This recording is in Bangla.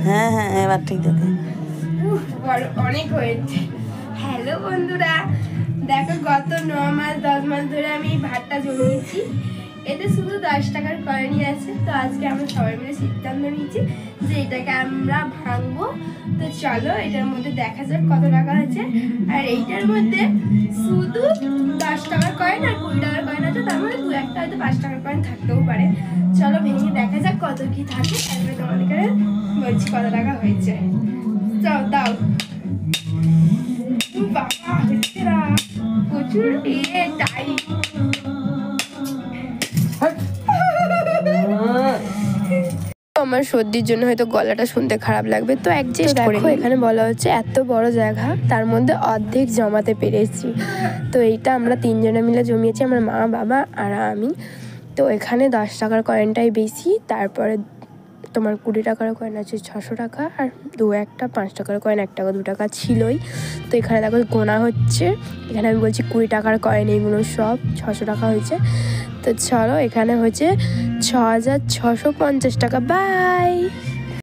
হ্যাঁ হ্যাঁ এবার ঠিক আছে। অনেক হয়েছে। হ্যালো বন্ধুরা, দেখো গত 9 মাস 10 মাস ধরে আমি এই ভাতটা জমিয়েছি। এতে শুধু 10 টাকার কয়েনই আছে। তো আজকে আমরা সবাই মিলে সিদ্ধান্ত নিয়েছি যে এটাকে আমরা ভাঙবো। তো চলো এটার মধ্যে দেখা যাক কত টাকা আছে। আর এইটার মধ্যে শুধু 10 টাকার কয়েন আর 20 টাকার কয়েন আছে, তার মধ্যে 2-1টা হয়তো 5 টাকার কয়েন থাকতেও পারে। চলো ভেঙে দেখা যাক কত কি থাকে, তারপরে তোমাদেরকে বলছি কত টাকা হয়েছে। চল দাও। বাবা হচ্ছে না, প্রচুর টাইম। আমার সর্দির জন্য হয়তো গলাটা শুনতে খারাপ লাগবে, তো অ্যাডজাস্ট করে। এখানে বলা হচ্ছে এত বড় জায়গা, তার মধ্যে অর্ধেক জমাতে পেরেছি। তো এইটা আমরা 3 জনে মিলে জমিয়েছি, আমার মা, বাবা আর আমি। তো এখানে 10 টাকার কয়েনটাই বেশি, তারপরে তোমার 20 টাকার কয়েন আছে 600 টাকা, আর 2-1টা 5 টাকার কয়েন 1 টাকা 2 টাকা ছিলই। তো এখানে দেখো গোনা হচ্ছে, এখানে আমি বলছি 20 টাকার কয়েন, এইগুলো সব 600 টাকা হয়েছে। তো চলো এখানে হচ্ছে 6650 টাকা। বাই।